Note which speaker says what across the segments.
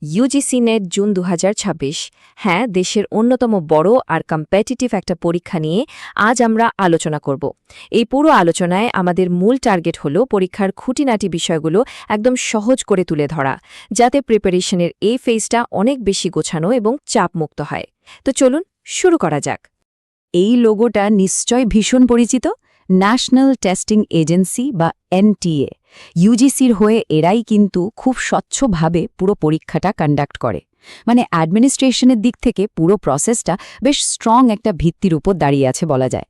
Speaker 1: UGC net June ২০২৬। হ্যাঁ, দেশের অন্যতম বড় আর কম্পিটিটিভ একটা পরীক্ষা নিয়ে আজ আমরা আলোচনা করব। এই পুরো আলোচনায় আমাদের মূল টার্গেট হল পরীক্ষার খুঁটিনাটি বিষয়গুলো একদম সহজ করে তুলে ধরা, যাতে প্রিপারেশনের এই ফেজটা অনেক বেশি গোছানো এবং চাপমুক্ত হয়। তো চলুন শুরু করা যাক।
Speaker 2: এই লোগোটা নিশ্চয় ভীষণ পরিচিত। ন্যাশনাল টেস্টিং এজেন্সি বা এনটিএ। ইউজিসির হয়ে এরাই কিন্তু খুব স্বচ্ছভাবে পুরো পরীক্ষাটা কন্ডাক্ট করে। মানে অ্যাডমিনিস্ট্রেশনের দিক থেকে পুরো প্রসেসটা বেশ স্ট্রং একটা ভিত্তির উপর দাঁড়িয়ে আছে বলা যায়।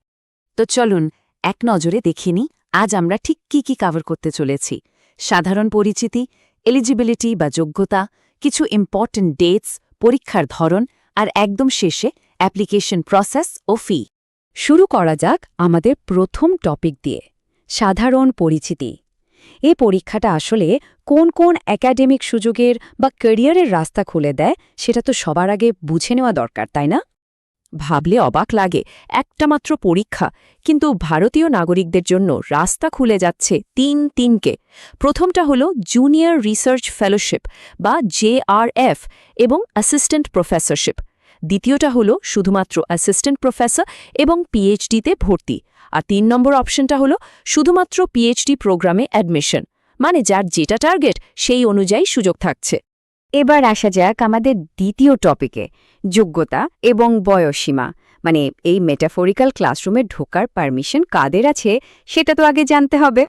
Speaker 2: তো চলুন এক নজরে দেখে নিই আজ আমরা ঠিক কি কভার করতে চলেছি। সাধারণ পরিচিতি, এলিজিবিলিটি বা যোগ্যতা, কিছু ইম্পর্ট্যান্ট ডেটস, পরীক্ষার ধরন আর একদম শেষে অ্যাপ্লিকেশন প্রসেস ও ফি। শুরু করা যাক আমাদের প্রথম টপিক দিয়ে, সাধারণ পরিচিতি। এই পরীক্ষাটা আসলে কোন কোন একাডেমিক সুযোগের বা ক্যারিয়ারের রাস্তা খুলে দেয় সেটা তো সবার আগে বুঝে নেওয়া দরকার, তাই না? ভাবলে অবাক লাগে, একটা মাত্র পরীক্ষা, কিন্তু ভারতীয় নাগরিকদের জন্য রাস্তা খুলে যাচ্ছে তিনকে। প্রথমটা হলো জুনিয়র রিসার্চ ফেলোশিপ বা জেআরএফ এবং অ্যাসিস্ট্যান্ট প্রফেসরশিপ। দ্বিতীয়টা হলো শুধুমাত্র অ্যাসিস্ট্যান্ট প্রফেসর এবং পিএইচডিতে ভর্তি। আর ৩ নম্বর অপশনটা হলো শুধুমাত্র পিএইচডি প্রোগ্রামে অ্যাডমিশন, মানে যার যেটা টার্গেট সেই অনুযায়ী সুযোগ থাকছে।
Speaker 3: এবার আসা যাক আমাদের দ্বিতীয় টপিকে, যোগ্যতা এবং বয়সসীমা। মানে এই মেটাফরিক্যাল ক্লাসরুমে ঢোকার পারমিশন কাদের আছে সেটা তো আগে জানতে হবে।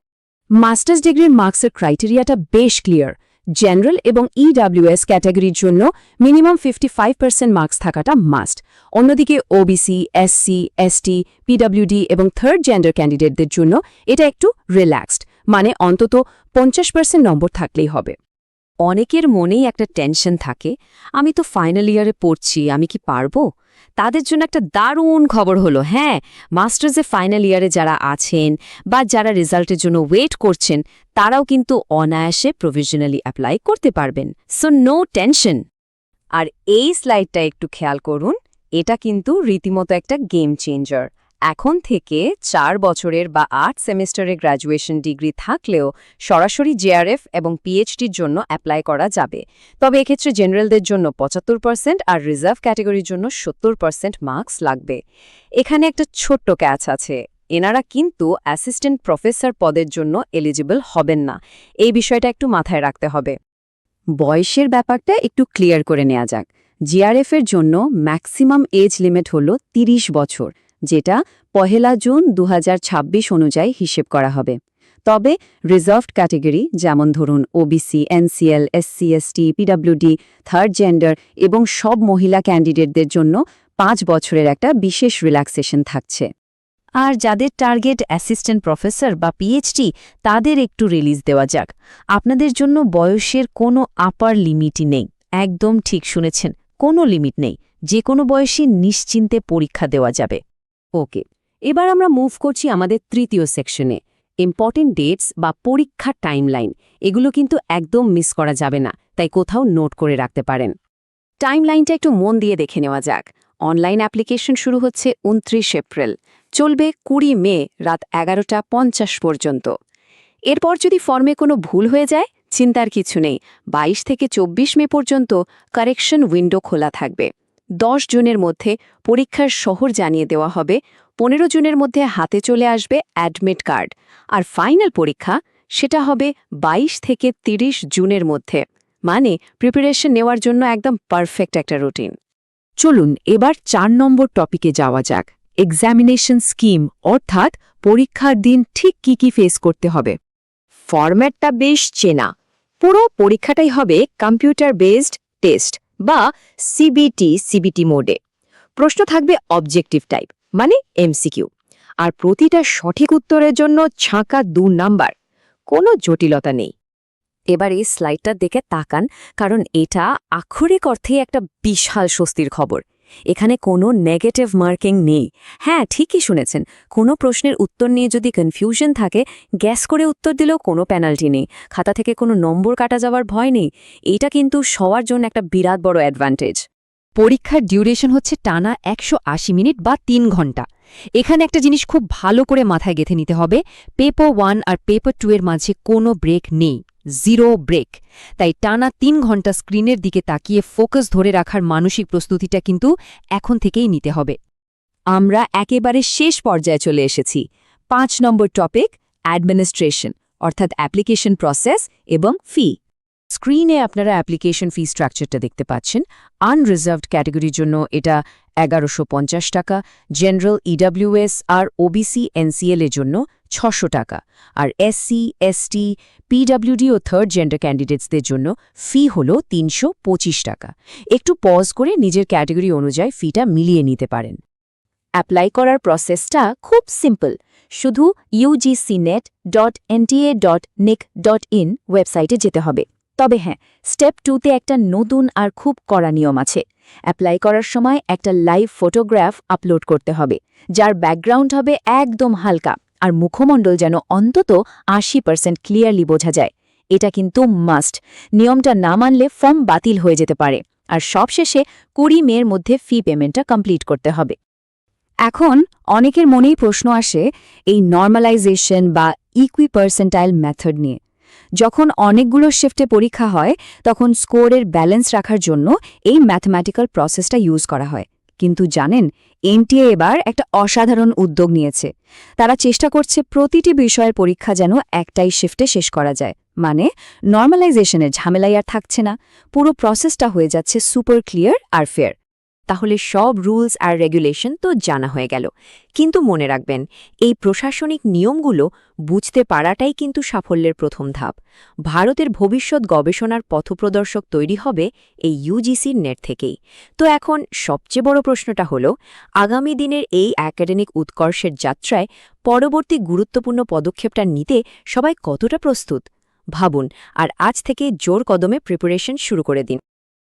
Speaker 2: মাস্টার্স ডিগ্রির মার্কসের ক্রাইটেরিয়াটা বেশ ক্লিয়ার। জেনারেল এবং ইডব্লিউএস ক্যাটাগরির জন্য মিনিমাম 55% মার্কস থাকাটা মাস্ট। অন্যদিকে ওবিসি, এসসি, এসটি, পিডব্লিউডি এবং থার্ড জেন্ডার ক্যান্ডিডেটদের জন্য এটা একটু রিল্যাক্সড, মানে অন্তত 50% নম্বর থাকলেই হবে।
Speaker 1: অনেকের মনেই একটা টেনশন থাকে, আমি তো ফাইনাল ইয়ারে পড়ছি, আমি কি পারবো? তাদের জন্য একটা দারুণ খবর হলো, হ্যাঁ, মাস্টার্সে ফাইনাল ইয়ারে যারা আছেন বা যারা রেজাল্টের জন্য ওয়েট করছেন তারাও কিন্তু অনায়াসে প্রভিশনালি অ্যাপ্লাই করতে পারবেন। So no tension.
Speaker 3: আর এই স্লাইডটা একটু খেয়াল করুন, এটা কিন্তু রীতিমতো একটা গেম চেঞ্জার। এখন থেকে ৪ বছরের বা ৮ সেমিস্টারের গ্র্যাজুয়েশন ডিগ্রি থাকলেও সরাসরি জেআরএফ এবং পিএইচডির জন্য অ্যাপ্লাই করা যাবে। তবে এক্ষেত্রে জেনারেলদের জন্য ৭৫% আর রিজার্ভ ক্যাটাগরির জন্য ৭০% মার্কস লাগবে। এখানে একটা ছোট্ট ক্যাচ আছে, এনারা কিন্তু অ্যাসিস্ট্যান্ট প্রফেসর পদের জন্য এলিজিবল হবেন না। এই বিষয়টা একটু মাথায় রাখতে হবে। বয়সের ব্যাপারটা একটু ক্লিয়ার করে নেওয়া যাক। জিআরএফের জন্য ম্যাক্সিমাম এজ লিমিট হল ৩০ বছর, যেটা ১ জুন ২০২৬ অনুযায়ী হিসেব করা হবে। তবে রিজার্ভড ক্যাটেগরি যেমন ধরুন OBC, NCL, SC, ST, PWD, third gender এবং সব মহিলা ক্যান্ডিডেটদের জন্য ৫ বছরের একটা বিশেষ রিল্যাক্সেশন থাকছে।
Speaker 2: আর যাদের টার্গেট অ্যাসিস্ট্যান্ট প্রফেসর বা পিএইচডি, তাদের একটু রিলিজ দেওয়া যাক। আপনাদের জন্য বয়সের কোনো আপার লিমিটই নেই। একদম ঠিক শুনেছেন, কোনো লিমিট নেই, যে কোনো বয়সে নিশ্চিন্তে পরীক্ষা দেওয়া যাবে।
Speaker 3: ওকে, এবার আমরা মুভ করছি আমাদের তৃতীয় সেকশনে, ইম্পর্টেন্ট ডেটস বা পরীক্ষার টাইমলাইন। এগুলো কিন্তু একদম মিস করা যাবে না, তাই কোথাও নোট করে রাখতে পারেন। টাইমলাইনটা একটু মন দিয়ে দেখে নেওয়া যাক। অনলাইন অ্যাপ্লিকেশন শুরু হচ্ছে ২৯ এপ্রিল, চলবে ২০ মে রাত ১১টা ৫০ পর্যন্ত। এরপর যদি ফর্মে কোনো ভুল হয়ে যায়, চিন্তার কিছু নেই, ২২ থেকে ২৪ মে পর্যন্ত কারেকশন উইন্ডো খোলা থাকবে। ১০ জুনের মধ্যে পরীক্ষার শহর জানিয়ে দেওয়া হবে, ১৫ জুনের মধ্যে হাতে চলে আসবে অ্যাডমিট কার্ড। আর ফাইনাল পরীক্ষা সেটা হবে ২২ থেকে ৩০ জুনের মধ্যে। মানে প্রিপারেশন নেওয়ার জন্য একদম পারফেক্ট একটা রুটিন।
Speaker 2: চলুন এবার ৪ নম্বর টপিকে যাওয়া যাক, এক্সামিনেশন স্কিম, অর্থাৎ পরীক্ষার দিন ঠিক কি ফেস করতে হবে।
Speaker 3: ফরম্যাটটা বেশ চেনা। পুরো পরীক্ষাটাই হবে কম্পিউটার বেসড টেস্ট বা সিবিটি মোডে। প্রশ্ন থাকবে অবজেক্টিভ টাইপ, মানে এমসিকিউ। আর প্রতিটা সঠিক উত্তরের জন্য ছাঁকা ২ নাম্বার। কোনো জটিলতা নেই। এবার এই স্লাইডটা দেখে তাকান, কারণ এটা আক্ষরিক অর্থেই একটা বিশাল স্বস্তির খবর। এখানে কোনো নেগেটিভ মার্কিং নেই। হ্যাঁ, ঠিকই শুনেছেন, কোনো প্রশ্নের উত্তর নিয়ে যদি কনফিউশন থাকে, গ্যাস করে উত্তর দিলেও কোনো পেনাল্টি নেই, খাতা থেকে কোনো নম্বর কাটা যাওয়ার ভয় নেই। এইটা কিন্তু সবার জন্য একটা বিরাট বড় অ্যাডভান্টেজ।
Speaker 2: পরীক্ষার ডিউরেশন হচ্ছে টানা ১৮০ মিনিট বা ৩ ঘন্টা। এখানে একটা জিনিস খুব ভালো করে মাথায় গেঁথে নিতে হবে, পেপার 1 আর পেপার 2 এর মাঝে কোনো ব্রেক নেই, জিরো ব্রেক। তাই টানা ৩ ঘন্টা স্ক্রিনের দিকে তাকিয়ে ফোকাস ধরে রাখার মানসিক প্রস্তুতিটা কিন্তু এখন থেকেই নিতে হবে। আমরা একেবারে শেষ পর্যায়ে চলে এসেছি। ৫ নম্বর টপিক, অ্যাডমিনিস্ট্রেশন, অর্থাৎ অ্যাপ্লিকেশন প্রসেস এবং ফি। স্ক্রিনে আপনারা অ্যাপ্লিকেশন ফি স্ট্রাকচারটা দেখতে পাচ্ছেন। আনরিজার্ভড ক্যাটাগরির জন্য এটা ১১৫০ টাকা, জেনারেল ইডব্লিউএস আর ওবিসি এনসিএল এর জন্য ৬০০ টাকা, আর এসসি, এসটি, পিডব্লিউডি ও থার্ড জেন্ডার ক্যান্ডিডেটসদের জন্য ফি হল ৩২৫ টাকা। একটু পজ করে নিজের ক্যাটাগরি অনুযায়ী ফিটা মিলিয়ে নিতে পারেন।
Speaker 1: অ্যাপ্লাই করার প্রসেসটা খুব সিম্পল। শুধু ugcnet.nta.nic.in ওয়েবসাইটে যেতে হবে। তবে হ্যাঁ, স্টেপ 2তে একটা নতুন আর খুব কড়া নিয়ম আছে। অ্যাপ্লাই করার সময় একটা লাইভ ফটোগ্রাফ আপলোড করতে হবে, যার ব্যাকগ্রাউন্ড হবে একদম হালকা, আর মুখমণ্ডল যেন অন্তত ৮০% ক্লিয়ারলি বোঝা যায়। এটা কিন্তু মাস্ট। নিয়মটা না মানলে ফর্ম বাতিল হয়ে যেতে পারে। আর সবশেষে ২০ মের মধ্যে ফি পেমেন্টটা কমপ্লিট করতে হবে।
Speaker 2: এখন অনেকের মনেই প্রশ্ন আসে এই নর্মালাইজেশন বা ইকুইপার্সেন্টাইল মেথড নিয়ে। যখন অনেকগুলো শিফটে পরীক্ষা হয় তখন স্কোরের ব্যালেন্স রাখার জন্য এই ম্যাথমেটিক্যাল প্রসেসটা ইউজ করা হয়। কিন্তু জানেন, এনটিএ এবার একটা অসাধারণ উদ্যোগ নিয়েছে। তারা চেষ্টা করছে প্রতিটি বিষয়ের পরীক্ষা যেন একটাই শিফটে শেষ করা যায়। মানে নর্মালাইজেশনের ঝামেলাই আর থাকছে না, পুরো প্রসেসটা হয়ে যাচ্ছে সুপার ক্লিয়ার আর ফেয়ার।
Speaker 1: তাহলে সব রুলস আর রেগুলেশন তো জানা হয়ে গেল, কিন্তু মনে রাখবেন, এই প্রশাসনিক নিয়মগুলো বুঝতে পারাটাই কিন্তু সাফল্যের প্রথম ধাপ। ভারতের ভবিষ্যৎ গবেষণার পথপ্রদর্শক তৈরি হবে এই ইউজিসির নেট থেকেই। তো এখন সবচেয়ে বড় প্রশ্নটা হলো, আগামী দিনের এই একাডেমিক উৎকর্ষের যাত্রায় পরবর্তী গুরুত্বপূর্ণ পদক্ষেপটা নিতে সবাই কতটা প্রস্তুত ভাবুন, আর আজ থেকে জোর কদমে প্রিপারেশন শুরু করে দিন।